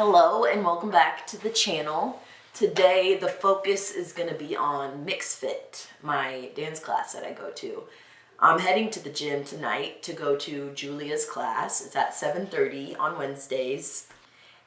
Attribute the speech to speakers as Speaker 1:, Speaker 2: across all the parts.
Speaker 1: Hello and welcome back to the channel. Today the focus is going to be on Mix Fit, my dance class that I go to. I'm heading to the gym tonight to go to Julia's class. It's at 7:30 on Wednesdays.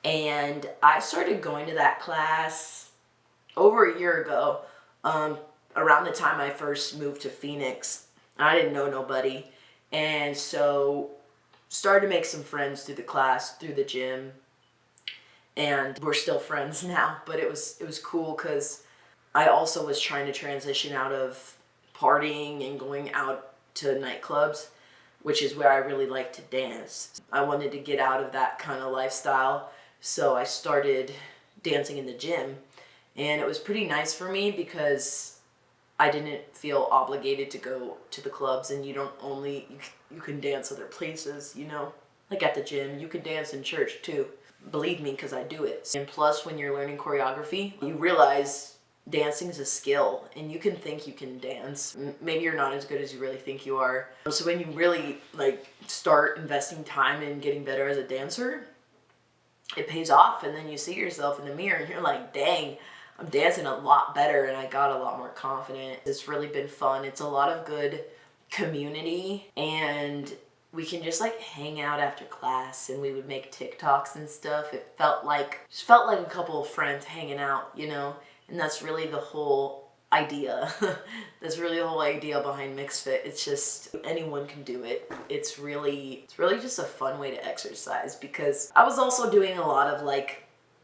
Speaker 1: And I started going to that class over a year ago, around the time I first moved to Phoenix. I didn't know nobody. And so started to make some friends through the class, through the gym. And we're still friends now, but it was cool because I also was trying to transition out of partying and going out to nightclubs, which is where I really like to dance. I wanted to get out of that kind of lifestyle, so I started dancing in the gym. And it was pretty nice for me because I didn't feel obligated to go to the clubs, and you can dance other places, you know? Like at the gym, you can dance in church too. Believe me, because I do it. And plus, when you're learning choreography, you realize dancing is a skill, and you can think you can dance. Maybe you're not as good as you really think you are. So when you really start investing time in getting better as a dancer, it pays off, and then you see yourself in the mirror and you're like, dang, I'm dancing a lot better and I got a lot more confident. It's really been fun. It's a lot of good community, and we can just hang out after class, and we would make TikToks and stuff. It felt like a couple of friends hanging out, you know? And that's really the whole idea. That's really the whole idea behind Mix Fit. It's just anyone can do it. It's really just a fun way to exercise, because I was also doing a lot of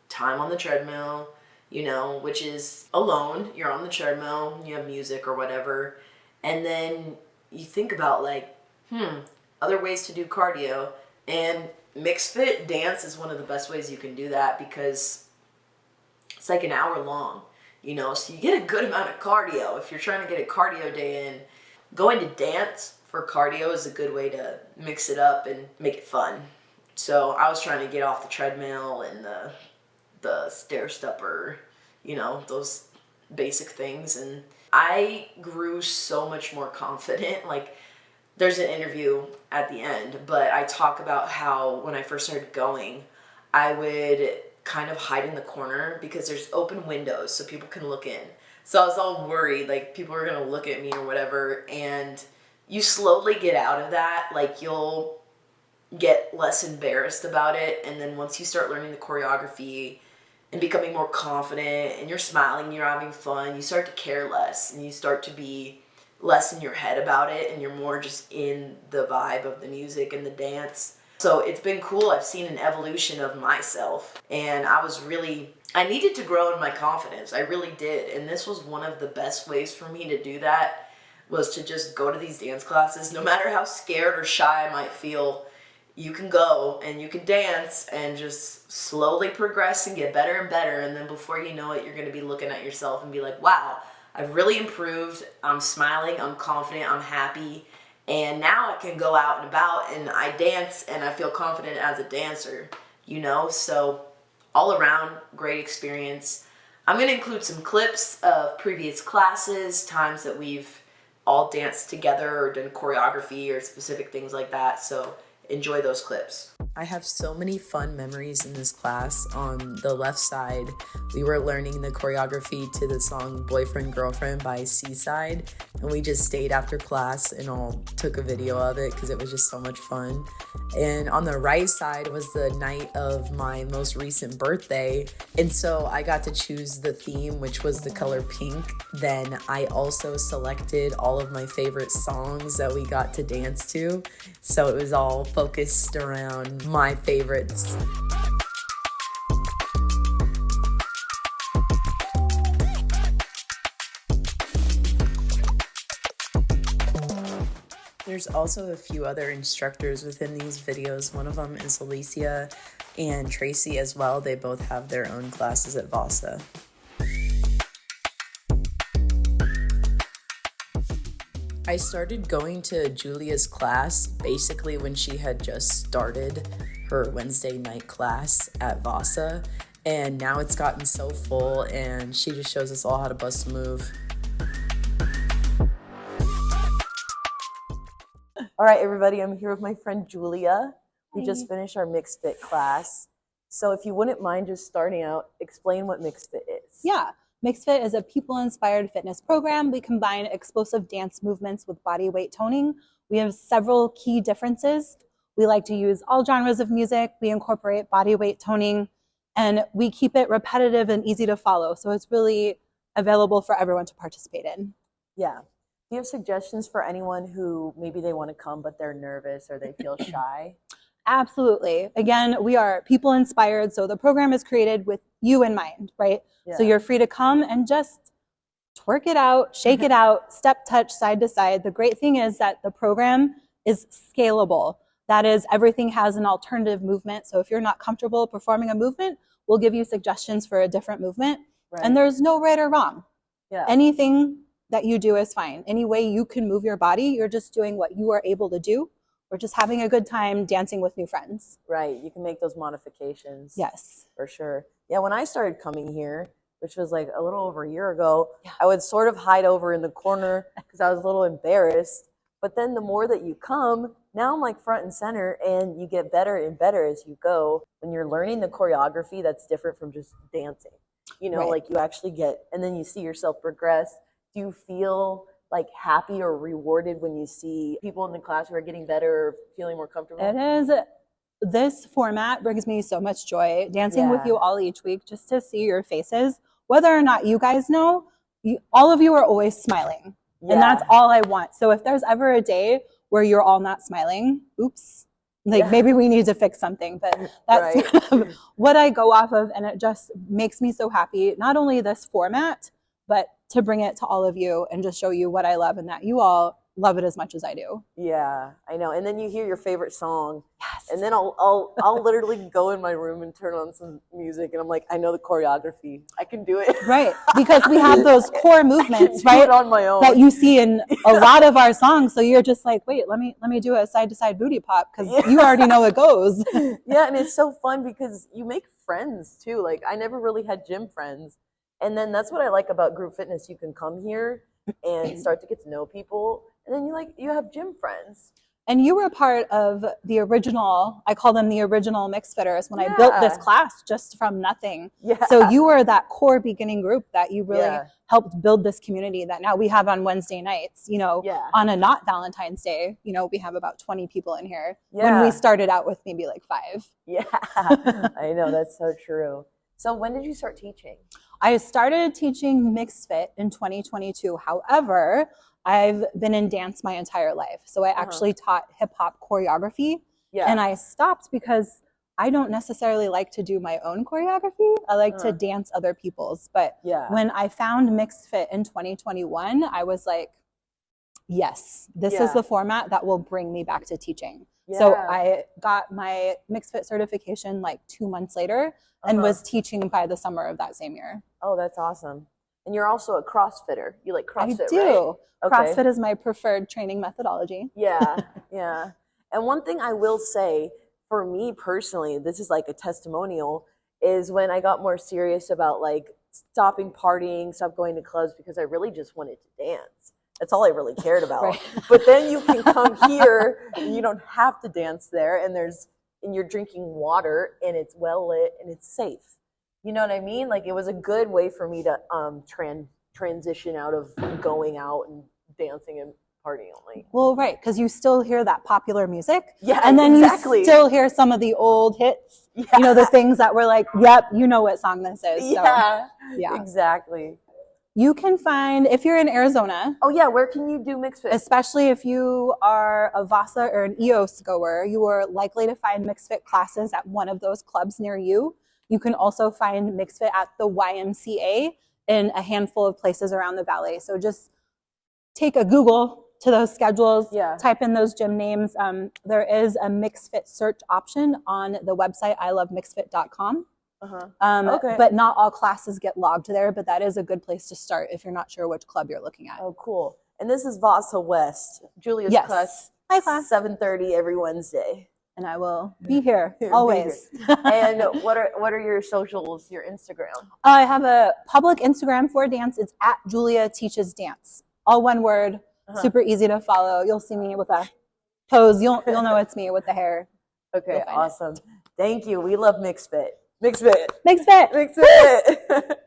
Speaker 1: time on the treadmill, you know, which is alone. You're on the treadmill, you have music or whatever, and then you think about other ways to do cardio, and Mix Fit dance is one of the best ways you can do that, because it's like an hour long, you know, so you get a good amount of cardio. If you're trying to get a cardio day in, going to dance for cardio is a good way to mix it up and make it fun. So I was trying to get off the treadmill and the stair stepper, you know, those basic things, and I grew so much more confident. There's an interview at the end, but I talk about how when I first started going, I would kind of hide in the corner because there's open windows so people can look in. So I was all worried, people are gonna look at me or whatever, and you slowly get out of that. You'll get less embarrassed about it, and then once you start learning the choreography and becoming more confident, and you're smiling, you're having fun, you start to care less, and you start to be less in your head about it, and you're more just in the vibe of the music and the dance. So it's been cool. I've seen an evolution of myself, and I needed to grow in my confidence. I really did, and this was one of the best ways for me to do that, was to just go to these dance classes. No matter how scared or shy I might feel, you can go and you can dance and just slowly progress and get better and better, and then before you know it, you're going to be looking at yourself and be like, wow, I've really improved. I'm smiling, I'm confident, I'm happy, and now I can go out and about and I dance and I feel confident as a dancer, you know? So all around, great experience. I'm going to include some clips of previous classes, times that we've all danced together or done choreography or specific things like that, so enjoy those clips. I have so many fun memories in this class. On the left side, we were learning the choreography to the song Boyfriend Girlfriend by Seaside, and we just stayed after class and all took a video of it because it was just so much fun. And on the right side was the night of my most recent birthday, and so I got to choose the theme, which was the color pink. Then I also selected all of my favorite songs that we got to dance to, so it was all focused around my favorites. There's also a few other instructors within these videos. One of them is Alicia and Tracy as well. They both have their own classes at VASA. I started going to Julia's class basically when she had just started her Wednesday night class at VASA, and now it's gotten so full, and she just shows us all how to bust a move. All right, everybody, I'm here with my friend Julia. We just finished our Mix Fit class. So if you wouldn't mind just starting out, explain what Mixed Fit is.
Speaker 2: Yeah. Mixed Fit is a people-inspired fitness program. We combine explosive dance movements with body weight toning. We have several key differences. We like to use all genres of music. We incorporate body weight toning, and we keep it repetitive and easy to follow. So it's really available for everyone to participate in.
Speaker 1: Yeah. Do you have suggestions for anyone who maybe they want to come but they're nervous or they feel shy?
Speaker 2: Absolutely. Again, we are people inspired. So the program is created with you in mind, right? Yeah. So you're free to come and just twerk it out, shake it out, step, touch, side to side. The great thing is that the program is scalable. That is, everything has an alternative movement. So if you're not comfortable performing a movement, we'll give you suggestions for a different movement. Right. And there's no right or wrong. Yeah. Anything that you do is fine. Any way you can move your body, you're just doing what you are able to do. We're just having a good time dancing with new friends. Right. You can make those modifications. Yes. For sure. Yeah, when I started coming here, which was like a little over a year ago, I would sort of hide over in the corner because I was a little embarrassed. But then the more that you come, now I'm like front and center, and you get better and better as you go. When you're learning the choreography, that's different from just dancing. You know, like you actually get, and then you see yourself progress. Do you feel like happy or rewarded when you see people in the class who are getting better or feeling more comfortable? It is. This format brings me so much joy, dancing with you all each week, just to see your faces. Whether or not you guys know, all of you are always smiling. And that's all I want. So if there's ever a day where you're all not smiling, oops, like maybe we need to fix something. But that's kind of what I go off of, and it just makes me so happy. Not only this format, but to bring it to all of you and just show you what I love and that you all love it as much as I do. Yeah, I know. And then you hear your favorite song, and then I'll literally go in my room and turn on some music, and I'm like, I know the choreography. I can do it. Right, because we have those core movements, right, on my own, that you see in a lot of our songs. So you're just like, wait, let me do a side to side booty pop, because you already know it goes. Yeah, and it's so fun because you make friends too. Like, I never really had gym friends. And then that's what I like about group fitness. You can come here and start to get to know people, and then you have gym friends. And you were a part of the original, I call them the original Mixed Fitters, when I built this class just from nothing. Yeah. So you were that core beginning group that you really helped build this community that now we have on Wednesday nights, you know, on a not Valentine's Day, you know, we have about 20 people in here. When we started out with maybe like 5. Yeah, I know, that's so true. So when did you start teaching? I started teaching Mixed Fit in 2022. However, I've been in dance my entire life. So I actually taught hip hop choreography, and I stopped because I don't necessarily like to do my own choreography. I like to dance other people's. But when I found Mixed Fit in 2021, I was like, yes, this is the format that will bring me back to teaching. So I got my Mixed Fit certification like 2 months later, and was teaching by the summer of that same year. Oh, that's awesome. And you're also a CrossFitter. You like CrossFit, right? I do. Okay. CrossFit is my preferred training methodology. Yeah, yeah. And one thing I will say, for me personally, this is like a testimonial, is when I got more serious about like stopping partying, stop going to clubs, because I really just wanted to dance. That's all I really cared about. But then you can come here, and you don't have to dance there, and you're drinking water, and it's well lit, and it's safe. You know what I mean? Like, it was a good way for me to transition out of going out and dancing and partying only. Well, right, because you still hear that popular music. Yeah, and then you still hear some of the old hits. Yeah. You know, the things that were like, yep, you know what song this is. Yeah, so, yeah, exactly. You can find, if you're in Arizona. Oh yeah, where can you do Mixed Fit? Especially if you are a VASA or an EOS goer, you are likely to find Mixed Fit classes at one of those clubs near you. You can also find Mixed Fit at the YMCA in a handful of places around the valley. So just take a Google to those schedules, type in those gym names. There is a Mixed Fit search option on the website, ilovemixedfit.com. But not all classes get logged there, but that is a good place to start if you're not sure which club you're looking at. Oh, cool. And this is VASA West, Julia's class. Hi, class. 7:30 every Wednesday. And I will be here always. And what are your socials, your Instagram? I have a public Instagram for dance. It's at Julia Teaches Dance. All one word, super easy to follow. You'll see me with a pose. You'll know it's me with the hair. Okay, awesome. Thank you. We love Mixed Fit.
Speaker 3: Mixed fit.
Speaker 2: Mixed fit.
Speaker 3: Mixed fit.